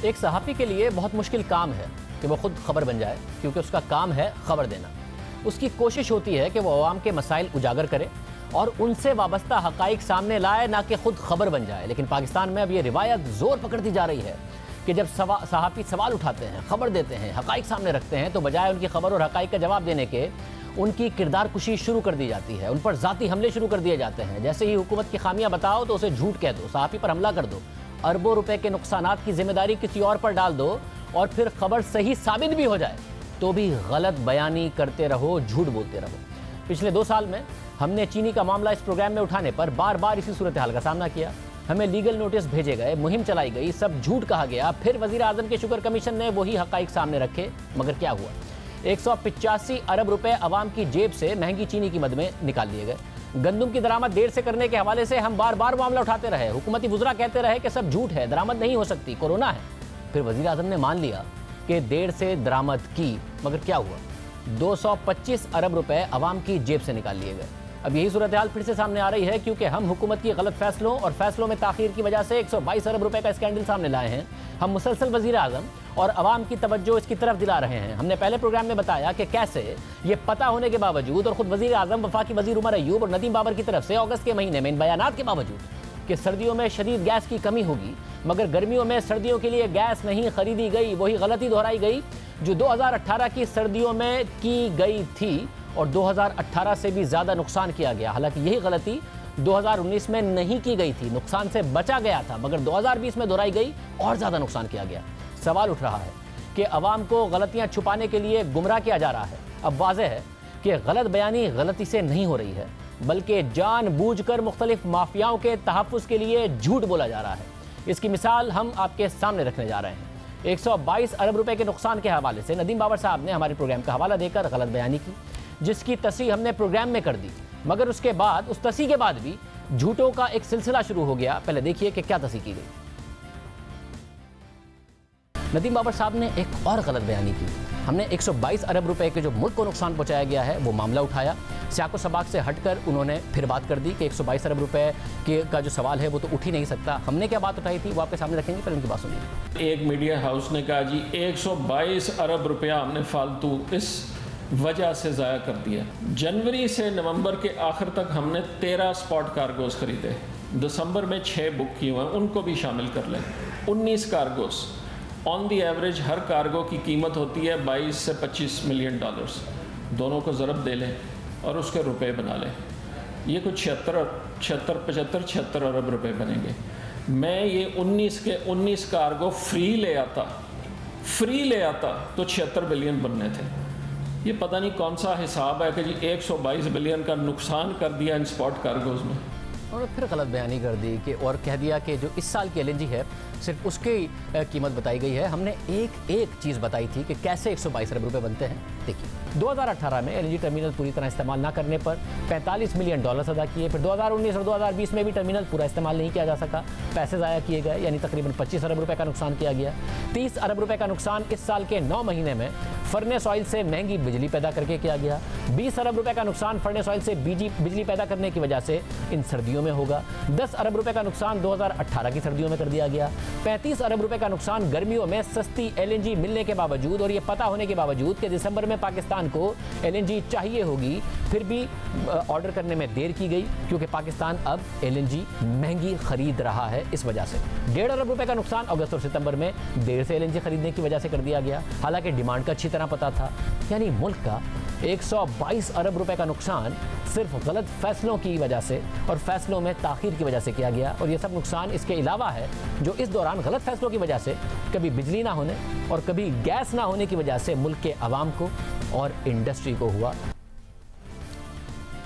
एक सहाफ़ी के लिए बहुत मुश्किल काम है कि वो खुद खबर बन जाए, क्योंकि उसका काम है खबर देना। उसकी कोशिश होती है कि वो अवाम के मसाइल उजागर करे और उनसे वाबस्ता हक़ाइक़ सामने लाए, ना कि खुद खबर बन जाए। लेकिन पाकिस्तान में अब ये रिवायत ज़ोर पकड़ती जा रही है कि जब सहाफ़ी सवाल उठाते हैं, खबर देते हैं, हक़ाइक़ सामने रखते हैं, तो बजाय उनकी खबर और हक़ाइक़ का जवाब देने के उनकी किरदार कुशी शुरू कर दी जाती है। उन पर ज़ाती हमले शुरू कर दिए जाते हैं। जैसे ही हुकूमत की खामियां बताओ तो उसे झूठ कह दो, सहाफ़ी पर हमला कर दो, अरबों रुपए के नुकसानात की जिम्मेदारी किसी और पर डाल दो, और फिर खबर सही साबित भी हो जाए तो भी गलत बयानी करते रहो, झूठ बोलते रहो। पिछले 2 साल में हमने चीनी का मामला इस प्रोग्राम में उठाने पर बार बार इसी सूरत हाल का सामना किया। हमें लीगल नोटिस भेजे गए, मुहिम चलाई गई, सब झूठ कहा गया। फिर वज़ीर आज़म के शुगर कमीशन ने वही हक़ाइक़ सामने रखे, मगर क्या हुआ? 185 अरब रुपए अवाम की जेब से महंगी चीनी की मद में निकाल लिए गए। गंदम की दरामद देर से करने के हवाले से हम बार बार मामला उठाते रहे। हुकूमती वुज़रा कहते रहे कि सब झूठ है, दरामद नहीं हो सकती, कोरोना है। फिर वज़ीर आज़म ने मान लिया कि देर से दरामद की, मगर क्या हुआ? 225 अरब रुपए अवाम की जेब से निकाल लिए गए। अब यही सूरत हाल फिर से सामने आ रही है, क्योंकि हम हुकूमत की गलत फैसलों और फैसलों में ताख़ीर की वजह से 122 अरब रुपए का स्कैंडल सामने लाए हैं। हम मुसलसल वज़ीर आज़म और अवाम की तवज्जो इसकी तरफ दिला रहे हैं। हमने पहले प्रोग्राम में बताया कि कैसे ये पता होने के बावजूद और खुद वज़ीर आज़म, वफाकी वज़ीर उमर अयूब और नदीम बाबर की तरफ से अगस्त के महीने में इन बयानात के बावजूद कि सर्दियों में शदीद गैस की कमी होगी, मगर गर्मियों में सर्दियों के लिए गैस नहीं खरीदी गई, वही गलती दोहराई गई जो 2018 की सर्दियों में की गई थी, और 2018 से भी ज़्यादा नुकसान किया गया। हालांकि यही गलती 2019 में नहीं की गई थी, नुकसान से बचा गया था, मगर 2020 में दोहराई गई और ज़्यादा नुकसान किया गया। सवाल उठ रहा है कि अवाम को गलतियां छुपाने के लिए गुमराह किया जा रहा है। अब वाज़ेह है कि गलत बयानी गलती से नहीं हो रही है, बल्कि जानबूझकर मुख्तलिफ माफियाओं के तहफ़्फ़ुज़ के लिए झूठ बोला जा रहा है। इसकी मिसाल हम आपके सामने रखने जा रहे हैं। 122 अरब रुपए के नुकसान के हवाले से नदीम बाबर साहब ने हमारे प्रोग्राम का हवाला देकर गलत बयानी की, जिसकी तस्रीह हमने प्रोग्राम में कर दी, मगर उसके बाद, उस तस्रीह के बाद भी झूठों का एक सिलसिला शुरू हो गया। पहले देखिए कि क्या तस्रीह की गई। नदीम बाबर साहब ने एक और गलत बयानी की। हमने 122 अरब रुपए के जो मुल्क को नुकसान पहुंचाया गया है वो मामला उठाया। सियाको सबाक से हटकर उन्होंने फिर बात कर दी कि 122 अरब रुपए का जो सवाल है वो तो उठ ही नहीं सकता। हमने क्या बात उठाई थी वो आपके सामने रखेंगे, पहले उनकी बात सुनिए। एक मीडिया हाउस ने कहा जी 122 अरब रुपया हमने फालतू इस वजह से ज़ाया कर दिया। जनवरी से नवंबर के आखिर तक हमने 13 स्पॉट कार्गोज खरीदे, दिसंबर में 6 बुक किए हुए हैं, उनको भी शामिल कर लें, 19 cargoes. On the average her cargo की कीमत होती है 22 से 25 मिलियन डॉलर्स। दोनों को ज़रब दे लें और उसके रुपए बना लें, ये कुछ 76 अरब रुपए बनेंगे। मैं ये 19 के 19 कार्गो फ्री ले आता तो 76 बिलियन बनने थे। ये पता नहीं कौन सा हिसाब है कि जी 122 बिलियन का नुकसान कर दिया इन स्पॉट कार्गोज में। और फिर गलत बयानी कर दी कि और कह दिया कि जो इस साल की एलएनजी है सिर्फ उसकी कीमत बताई गई है। हमने एक चीज़ बताई थी कि कैसे 122 अरब रुपए बनते हैं। देखिए, 2018 में एलएनजी टर्मिनल पूरी तरह इस्तेमाल ना करने पर 45 मिलियन डॉलर अदा किए। फिर 2019 और 2020 में भी टर्मिनल पूरा इस्तेमाल नहीं किया जा सका, पैसे ज़ाया किए गए, यानी तकरीबन 25 अरब रुपए का नुकसान किया गया। 30 अरब रुपए का नुकसान इस साल के 9 महीने में फर्नेस ऑयल से महंगी बिजली पैदा करके किया गया। 20 अरब रुपए का नुकसान फर्नेस ऑयल से बिजली पैदा करने की वजह से इन सर्दियों में होगा। 10 अरब रुपए का नुकसान 2018 की सर्दियों में कर दिया गया। 35 अरब रुपए का नुकसान गर्मियों में सस्ती एलएनजी मिलने के बावजूद और ये पता होने के बावजूद कि दिसंबर में पाकिस्तान को एलएनजी चाहिए होगी, फिर भी ऑर्डर करने में देर की गई, क्योंकि पाकिस्तान अब एलएनजी महंगी खरीद रहा है। इस वजह से 1.5 अरब रुपए का नुकसान अगस्त और सितंबर में देर से एलएनजी खरीदने की वजह से कर दिया गया, हालांकि डिमांड का अच्छी तरह पता था। यानी मुल्क का 122 अरब रुपए का नुकसान सिर्फ गलत फैसलों की वजह से और फैसलों में ताख़ीर की वजह से किया गया। और ये सब नुकसान इसके अलावा है जो इस दौरान गलत फैसलों की वजह से कभी बिजली ना होने और कभी गैस ना होने की वजह से मुल्क के अवाम को और इंडस्ट्री को हुआ।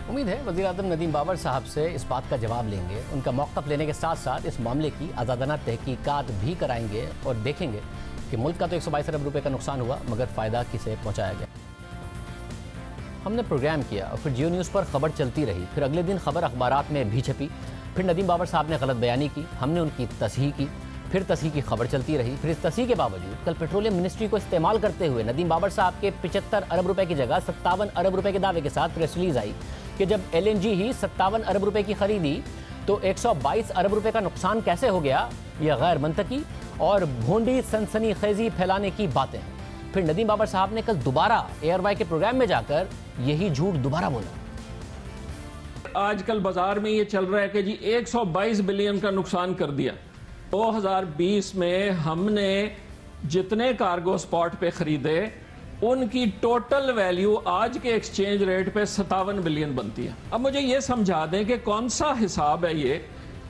उम्मीद है वज़ीर आज़म नदीम बाबर साहब से इस बात का जवाब लेंगे। उनका मौक़िफ़ लेने के साथ साथ इस मामले की आज़ादाना तहकीकात भी कराएंगे और देखेंगे कि मुल्क का तो 122 अरब रुपए का नुकसान हुआ, मगर फ़ायदा किसे पहुँचाया गया। हमने प्रोग्राम किया और फिर जियो न्यूज़ पर खबर चलती रही, फिर अगले दिन खबर अखबारात में भी छपी, फिर नदीम बाबर साहब ने गलत बयानी की, हमने उनकी तस्हीह की, फिर तस्हीह की खबर चलती रही। फिर इस तस्हीह के बावजूद कल पेट्रोलियम मिनिस्ट्री को इस्तेमाल करते हुए नदीम बाबर साहब के 75 अरब रुपए की जगह 57 अरब रुपए के दावे के साथ प्रेस रिलीज आई कि जब एलएनजी ही 57 अरब रुपए की खरीदी तो 122 अरब रुपए का नुकसान कैसे हो गया। यह गैर मंतकी और भोंडी सनसनीखेजी फैलाने की बातें हैं। फिर नदीम बाबर साहब ने कल दोबारा ARY के प्रोग्राम में जाकर यही झूठ दोबारा बोला। आजकल बाजार में ये चल रहा है कि जी 122 बिलियन का नुकसान कर दिया। 2020 में हमने जितने कार्गो स्पॉट पे खरीदे उनकी टोटल वैल्यू आज के एक्सचेंज रेट पे 57 बिलियन बनती है। अब मुझे ये समझा दें कि कौन सा हिसाब है ये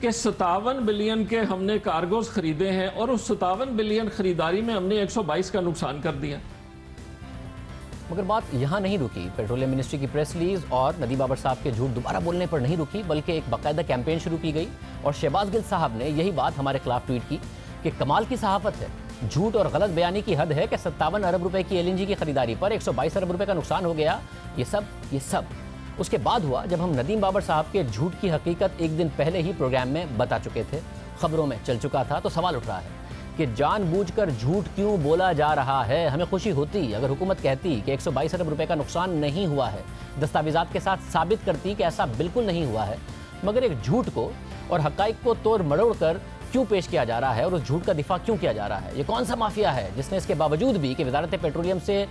कि 57 बिलियन के हमने कार्गोज खरीदे हैं और उस 57 बिलियन खरीदारी में हमने 122 का नुकसान कर दिया। मगर बात यहाँ नहीं रुकी। पेट्रोलियम मिनिस्ट्री की प्रेस रिलीज और नदीम बाबर साहब के झूठ दोबारा बोलने पर नहीं रुकी, बल्कि एक बाकायदा कैंपेन शुरू की गई और शहबाज गिल साहब ने यही बात हमारे खिलाफ ट्वीट की कि कमाल की सहाफत है, झूठ और गलत बयानी की हद है कि 57 अरब रुपए की LNG की खरीदारी पर 122 अरब रुपए का नुकसान हो गया। ये सब उसके बाद हुआ जब हम नदीम बाबर साहब के झूठ की हकीकत एक दिन पहले ही प्रोग्राम में बता चुके थे, खबरों में चल चुका था। तो सवाल उठ रहा है कि जानबूझकर झूठ क्यों बोला जा रहा है। हमें खुशी होती अगर हुकूमत कहती कि 122 अरब रुपए का नुकसान नहीं हुआ है, दस्तावेजात के साथ साबित करती कि ऐसा बिल्कुल नहीं हुआ है। मगर एक झूठ को और हकाइक को तोड़ मरोड़ कर क्यों पेश किया जा रहा है और उस झूठ का दिफा क्यों किया जा रहा है? ये कौन सा माफिया है जिसने इसके बावजूद भी कि वजारत पेट्रोलियम से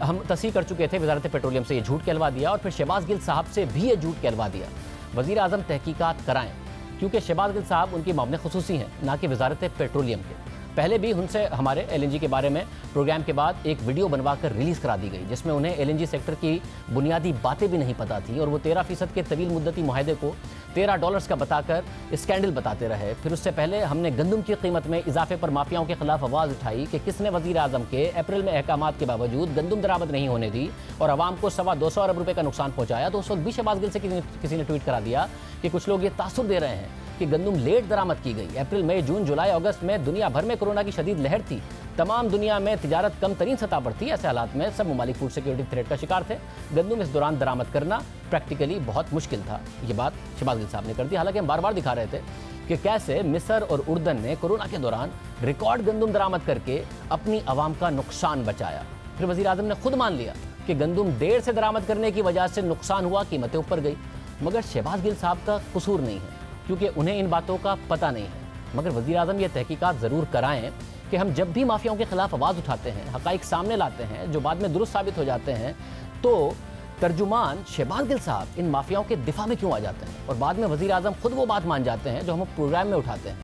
हम तस्दीक कर चुके थे, वजारत पेट्रोलियम से ये झूठ कहलवा दिया और फिर शहबाज गिल साहब से भी ये झूठ कहलवा दिया। वज़ीर आज़म तहकीकात कराएं, क्योंकि शहबाज गिल साहब उनकी मामले खुसूसी हैं, ना कि वजारत पेट्रोलियम के। पहले भी उनसे हमारे LNG के बारे में प्रोग्राम के बाद एक वीडियो बनवा कर रिलीज़ करा दी गई, जिसमें उन्हें LNG सेक्टर की बुनियादी बातें भी नहीं पता थी और वो 13% के तवील मुद्दती मुआहदे को $13 का बताकर स्कैंडल बताते रहे। फिर उससे पहले हमने गंदम की कीमत में इजाफे पर माफियाओं के खिलाफ आवाज़ उठाई कि किसने वज़ीर आज़म के अप्रैल में अहकामात के बावजूद गंदम दरामद नहीं होने दी और आवाम को 225 अरब रुपये का नुकसान पहुँचाया। तो उस वक्त भी शहबाज गिल से किसी ने ट्वीट करा दिया कि कुछ लोग ये तासुर दे रहे हैं कि गंदम लेट दरामद की गई। अप्रैल, मई, जून, जुलाई, अगस्त में दुनिया भर में कोरोना की शदीद लहर थी, तमाम दुनिया में तिजारत कम तरीन सतह पर थी। ऐसे हालात में सब ममालिक फूड सिक्योरिटी थ्रेट का शिकार थे। गंदम इस दौरान दरामद करना प्रैक्टिकली बहुत मुश्किल था। ये बात शहबाज गिल साहब ने कर दी। हालांकि हम बार बार दिखा रहे थे कि कैसे मिस्र और उर्दन ने कोरोना के दौरान रिकॉर्ड गंदम दरामद करके अपनी आवाम का नुकसान बचाया। फिर वज़ीर आज़म ने खुद मान लिया कि गंदम देर से दरामद करने की वजह से नुकसान हुआ, कीमतें ऊपर गई। मगर शहबाज गिल साहब का कसूर नहीं है, क्योंकि उन्हें इन बातों का पता नहीं है। मगर वज़ीर आज़म ये तहकीकात ज़रूर कराएं कि हम जब भी माफियाओं के खिलाफ आवाज़ उठाते हैं, हक़ाइक़ सामने लाते हैं जो बाद में दुरुस्त साबित हो जाते हैं, तो तर्जुमान शहबाज गिल साहब इन माफियाओं के दिफा में क्यों आ जाते हैं और बाद में वज़ीर आज़म खुद वो बात मान जाते हैं जो हम प्रोग्राम में उठाते हैं।